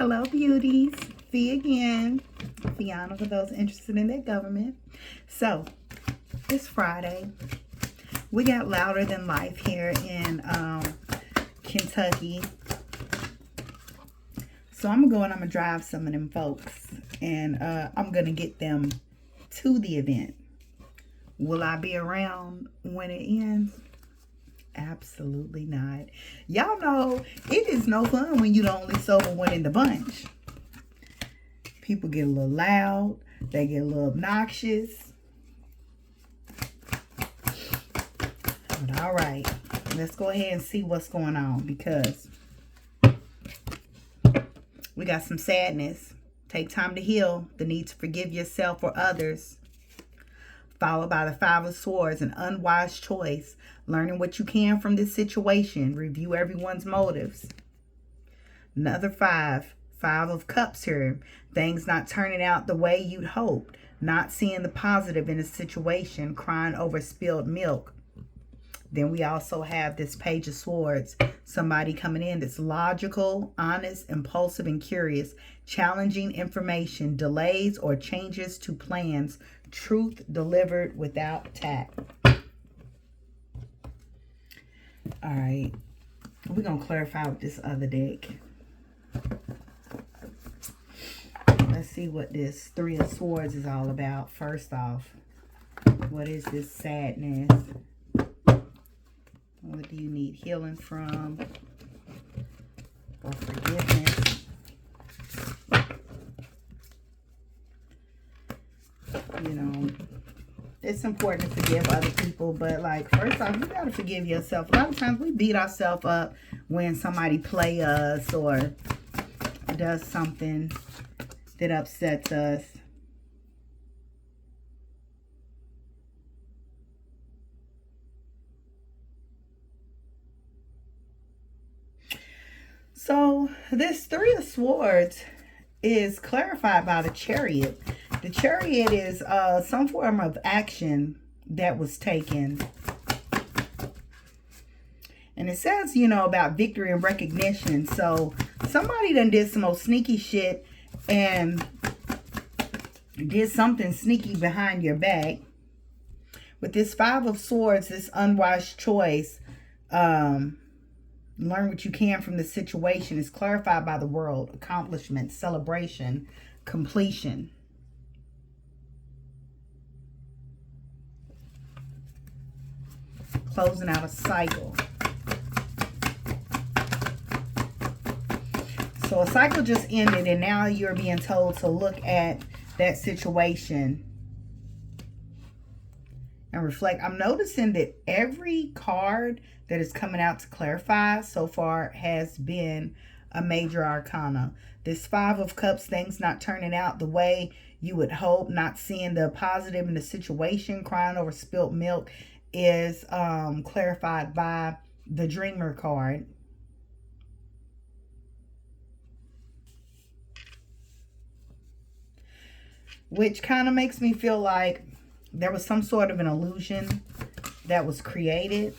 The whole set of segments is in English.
Hello, beauties. Fee again. Fiona for those interested in their government. So, it's Friday. We got louder than life here in Kentucky. So, I'm going to go and I'm going to drive some of them folks. And I'm going to get them to the event. Will I be around when it ends? Absolutely not. Y'all know it is no fun when you the only sober one in the bunch. People get a little loud. They get a little obnoxious. But all right. Let's go ahead and see what's going on, because we got some sadness. Take time to heal. The need to forgive yourself or others. Followed by the Five of Swords, an unwise choice. Learning what you can from this situation. Review everyone's motives. Another Five of Cups here. Things not turning out the way you'd hoped. Not seeing the positive in a situation. Crying over spilled milk. Then we also have this Page of Swords. Somebody coming in that's logical, honest, impulsive, and curious. Challenging information. Delays or changes to plans. Truth delivered without tact. All right. We're going to clarify with this other deck. Let's see what this Three of Swords is all about. First off, what is this sadness? What do you need healing from? Or forgiveness? You know, it's important to forgive other people, but like, first off, you got to forgive yourself. A lot of times we beat ourselves up when somebody play us or does something that upsets us. So this Three of Swords is clarified by the Chariot. The Chariot is some form of action that was taken. And it says, you know, about victory and recognition. So somebody done did some old sneaky shit and did something sneaky behind your back. With this Five of Swords, this unwise choice, learn what you can from the situation, is clarified by the world. Accomplishment, celebration, completion. Closing out a cycle. So a cycle just ended and now you're being told to look at that situation and reflect. I'm noticing that every card that is coming out to clarify so far has been a major arcana. This Five of Cups, things not turning out the way you would hope, not seeing the positive in the situation, crying over spilt milk, is clarified by the Dreamer card. Which kind of makes me feel like there was some sort of an illusion that was created.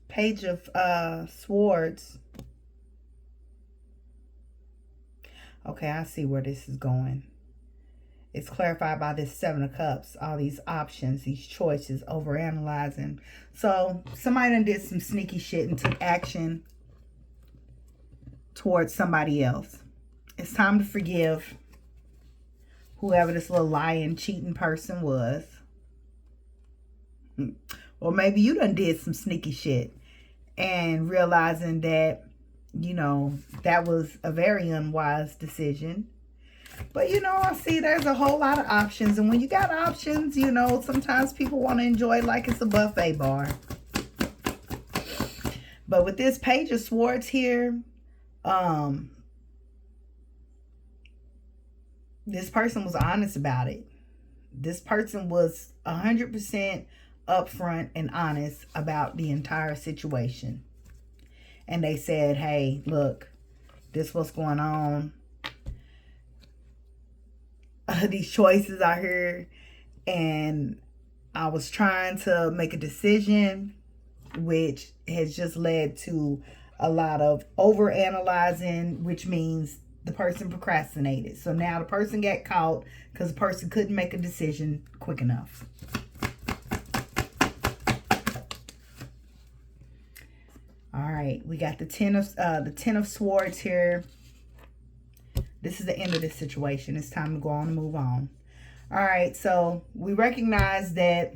Page of Swords. Okay, I see where this is going. It's clarified by this Seven of Cups. All these options, these choices, overanalyzing. So somebody done did some sneaky shit and took action towards somebody else. It's time to forgive whoever this little lying, cheating person was. Or maybe you done did some sneaky shit and realizing that, you know, that was a very unwise decision. But, you know, I see there's a whole lot of options. And when you got options, you know, sometimes people want to enjoy like it's a buffet bar. But with this Page of Swords here, this person was honest about it. This person was 100% upfront and honest about the entire situation. And they said, hey, look, this what's going on. These choices out here. And I was trying to make a decision. which has just led to a lot of over analyzing, which means the person procrastinated. So now the person got caught because the person couldn't make a decision quick enough. All right, we got the Ten of Swords here. This is the end of this situation. It's time to go on and move on. All right, so we recognize that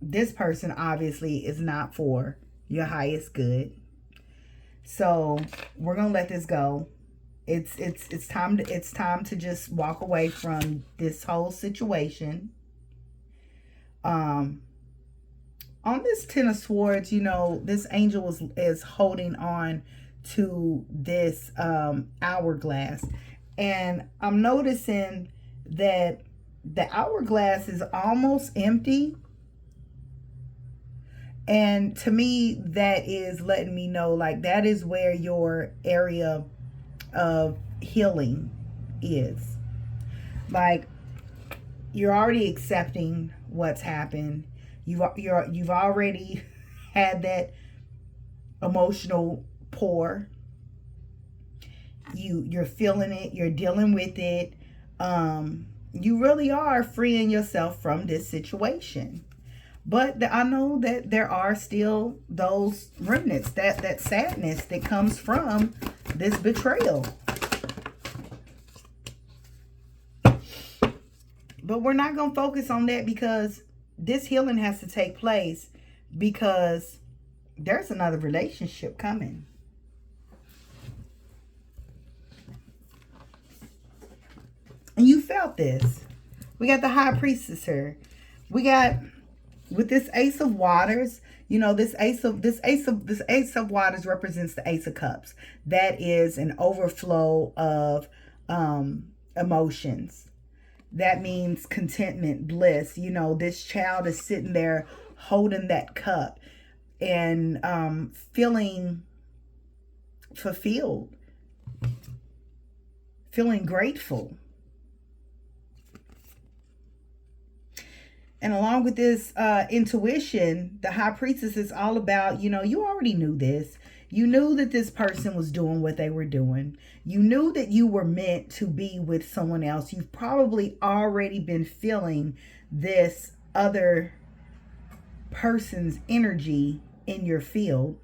this person obviously is not for your highest good. So we're gonna let this go. It's time to just walk away from this whole situation. On this Ten of Swords, you know, this angel is holding on to this hourglass, and I'm noticing that the hourglass is almost empty. And to me, that is letting me know, like, that is where your area of healing is. Like, you're already accepting what's happened. You've already had that emotional pour. You're feeling it. You're dealing with it. You really are freeing yourself from this situation. But I know that there are still those remnants, that sadness that comes from this betrayal. But we're not going to focus on that, because this healing has to take place, because there's another relationship coming. And you felt this. We got the High Priestess here. We got, with this Ace of Waters, you know, this Ace of Waters represents the Ace of Cups. That is an overflow of emotions. That means contentment, bliss. You know, this child is sitting there holding that cup and feeling fulfilled, feeling grateful. And along with this intuition, the High Priestess is all about, you know, you already knew this. You knew that this person was doing what they were doing. You knew that you were meant to be with someone else. You've probably already been feeling this other person's energy in your field,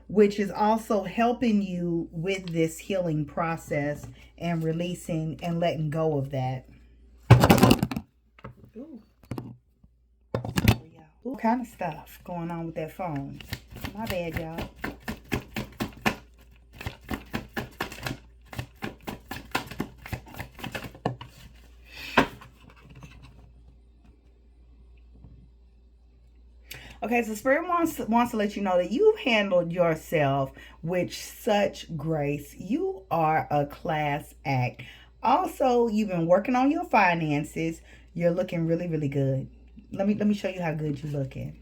which is also helping you with this healing process and releasing and letting go of that. Ooh. What kind of stuff going on with that phone? My bad, y'all. Okay, so Spirit wants to let you know that you've handled yourself with such grace. You are a class act. Also, you've been working on your finances. You're looking really, really good. Let me show you how good you're looking.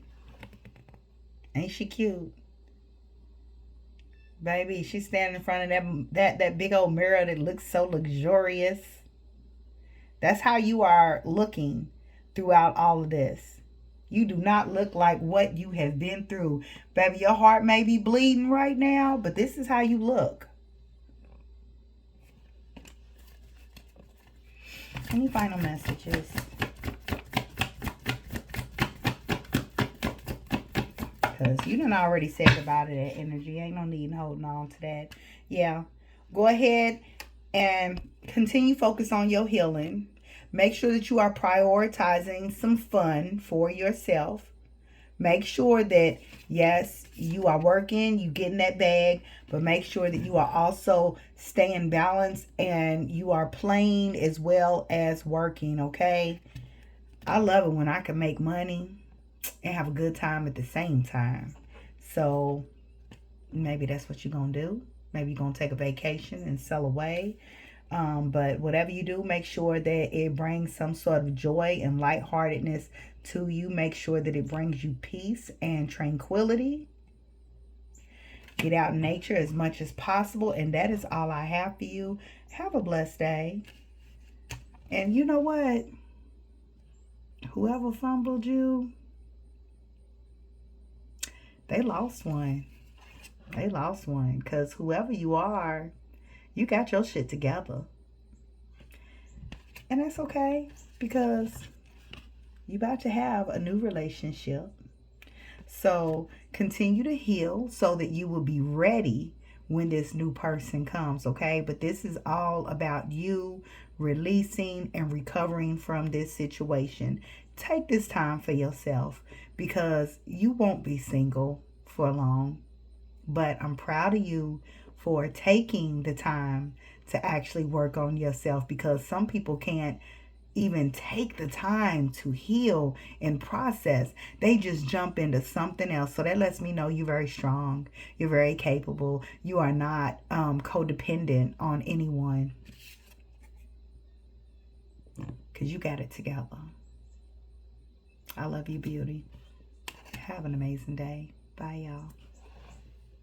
Ain't she cute? Baby, she's standing in front of that big old mirror that looks so luxurious. That's how you are looking throughout all of this. You do not look like what you have been through. Baby, your heart may be bleeding right now, but this is how you look. Any final messages? Because you done already said goodbye to that energy. Ain't no need in holding on to that. Yeah. Go ahead and continue focus on your healing. Make sure that you are prioritizing some fun for yourself. Make sure that, yes, you are working, you getting that bag, but make sure that you are also staying balanced and you are playing as well as working, okay? I love it when I can make money and have a good time at the same time. So maybe that's what you're going to do. Maybe you're going to take a vacation and sail away. But whatever you do, make sure that it brings some sort of joy and lightheartedness to you. Make sure that it brings you peace and tranquility. Get out in nature as much as possible. And that is all I have for you. Have a blessed day. And you know what? Whoever fumbled you, They lost one. They lost one. Because whoever you are, you got your shit together. And that's okay. Because you about to have a new relationship. So continue to heal so that you will be ready when this new person comes, okay? But this is all about you releasing and recovering from this situation. Take this time for yourself because you won't be single for long. But I'm proud of you for taking the time to actually work on yourself, because some people can't even take the time to heal and process. They just jump into something else. So that lets me know you're very strong. You're very capable. You are not codependent on anyone, because you got it together. I love you, beauty. Have an amazing day. Bye, y'all.